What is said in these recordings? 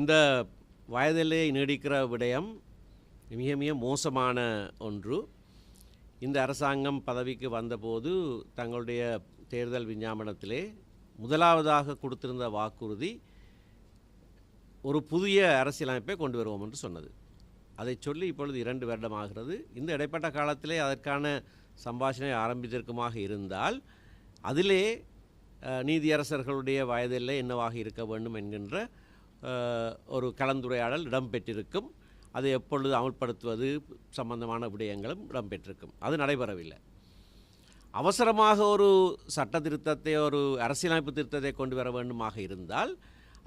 இந்த வயதிலேயே நீடிக்கிற விடயம் மிக மிக மோசமான ஒன்று. இந்த அரசாங்கம் பதவிக்கு வந்தபோது தங்களுடைய தேர்தல் விஞ்ஞாபனத்திலே முதலாவதாக கொடுத்திருந்த வாக்குறுதி ஒரு புதிய அரசியலமைப்பை கொண்டு வருவோம் என்று சொன்னது. அதை சொல்லி இப்பொழுது 2 வருடமாகிறது. இந்த இடைப்பட்ட காலத்திலே அதற்கான சம்பாஷணை ஆரம்பித்திருக்குமாக இருந்தால் அதிலே நீதியரசர்களுடைய வயதில் என்னவாக இருக்க வேண்டும் என்கின்ற ஒரு கலந்துரையாடல் இடம்பெற்றிருக்கும். அதை எப்பொழுது அமல்படுத்துவது சம்பந்தமான விடயங்களும் இடம்பெற்றிருக்கும். அது நடைபெறவில்லை. அவசரமாக ஒரு சட்ட திருத்தத்தை, ஒரு அரசியலமைப்பு திருத்தத்தை கொண்டு வர வேண்டுமாக இருந்தால்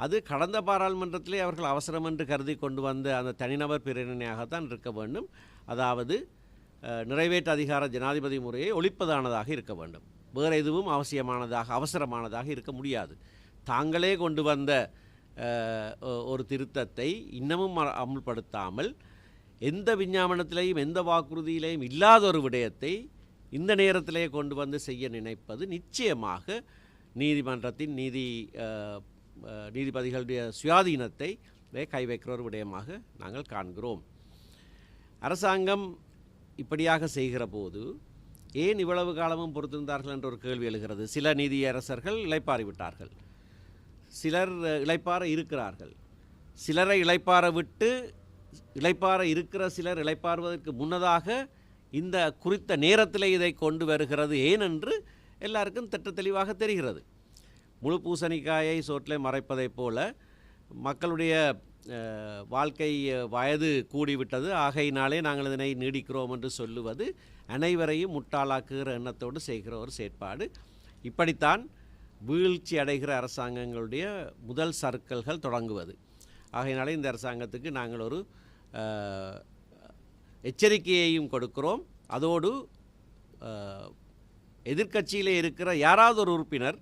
அது கடந்த பாராளுமன்றத்திலே அவர்கள் அவசரம் என்று கருதி கொண்டு வந்த அந்த தனிநபர் பிரேரணையாகத்தான் இருக்க வேண்டும். அதாவது நிறைவேற்று அதிகார ஜனாதிபதி முறையை ஒழிப்பதானதாக இருக்க வேண்டும். வேறு எதுவும் அவசரமானதாக இருக்க முடியாது. தாங்களே கொண்டு வந்த ஒரு திருத்தத்தை இன்னமும் அமுல்படுத்தாமல் எந்த விஞ்ஞாபனத்திலேயும் எந்த வாக்குறுதியிலேயும் இல்லாத ஒரு விடயத்தை இந்த நேரத்திலே கொண்டு வந்து செய்ய நினைப்பது நிச்சயமாக நீதிமன்றத்தின் நீதிபதிகளுடைய சுயாதீனத்தை கை வைக்கிற ஒரு விடயமாக நாங்கள் காண்கிறோம். அரசாங்கம் இப்படியாக செய்கிற போது ஏன் இவ்வளவு காலமும் பொறுத்திருந்தார்கள் என்ற ஒரு கேள்வி எழுகிறது. சில நீதியரசர்கள் இளைப்பாறிவிட்டார்கள், சிலர் இளைப்பாற இருக்கிறார்கள். சிலரை இளைப்பாற விட்டு இளைப்பாற இருக்கிற சிலர் இளைப்பாறுவதற்கு முன்னதாக இந்த குறித்த நேரத்தில் இதை கொண்டு வருகிறது ஏனென்று எல்லாருக்கும் திட்ட தெளிவாக தெரிகிறது. முழு பூசணிக்காயை சோற்றிலே மறைப்பதைப் போல மக்களுடைய வாழ்க்கை வயது கூடிவிட்டது, ஆகையினாலே நாங்கள் இதனை நீடிக்கிறோம் என்று சொல்லுவது அனைவரையும் முட்டாளாக்குகிற எண்ணத்தோடு செய்கிற ஒரு செயற்பாடு. இப்படித்தான் வீழ்ச்சி அடைகிற அரசாங்கங்களுடைய முதல் சர்க்கிள்கள் தொடங்குவது. ஆகையினாலே இந்த அரசாங்கத்துக்கு நாங்கள் ஒரு எச்சரிக்கையையும் கொடுக்கிறோம். அதோடு எதிர்க்கட்சியிலே இருக்கிற யாராவது ஒரு உறுப்பினர்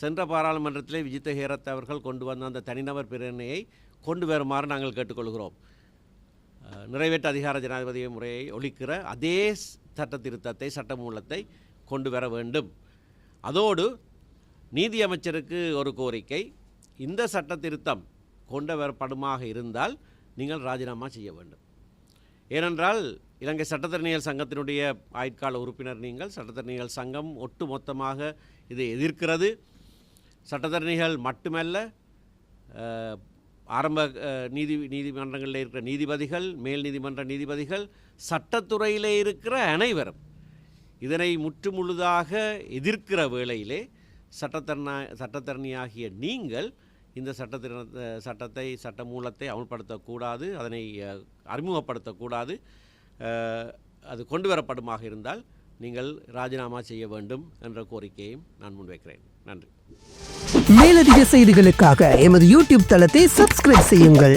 சென்ற பாராளுமன்றத்திலே விஜித்த ஹேரத் அவர்கள் கொண்டு வந்த அந்த தனிநபர் பிரேரணையை கொண்டு வருமாறு நாங்கள் கேட்டுக்கொள்கிறோம். நிறைவேற்று அதிகார ஜனாதிபதி முறையை ஒழிக்கிற அதே சட்ட திருத்தத்தை, சட்டமூலத்தை கொண்டு வர வேண்டும். அதோடு நீதி அமைச்சருக்கு ஒரு கோரிக்கை, இந்த சட்ட திருத்தம் கொண்டு வரப்படுமாக இருந்தால் நீங்கள் ராஜினாமா செய்ய வேண்டும். ஏனென்றால் இலங்கை சட்டத்தரணிகள் சங்கத்தினுடைய ஆயுட்கால உறுப்பினர் நீங்கள். சட்டத்தரணிகள் சங்கம் ஒட்டு மொத்தமாக இதை எதிர்க்கிறது. சட்டத்தரணிகள் மட்டுமல்ல, ஆரம்ப நீதிமன்றங்களில் இருக்கிற நீதிபதிகள், மேல் நீதிமன்ற நீதிபதிகள், சட்டத்துறையிலே இருக்கிற அனைவரும் இதனை முற்றுமுழுதாக எதிர்க்கிற வேளையிலே சட்டத்தரணியாகிய நீங்கள் இந்த சட்டமூலத்தை அமல்படுத்தக்கூடாது, அதனை அறிமுகப்படுத்தக்கூடாது. அது கொண்டு வரப்படுமாக இருந்தால் நீங்கள் ராஜினாமா செய்ய வேண்டும் என்ற கோரிக்கையையும் நான் முன்வைக்கிறேன். நன்றி. மேலதிக செய்திகளுக்காக எமது யூடியூப் தளத்தை சப்ஸ்கிரைப் செய்யுங்கள்.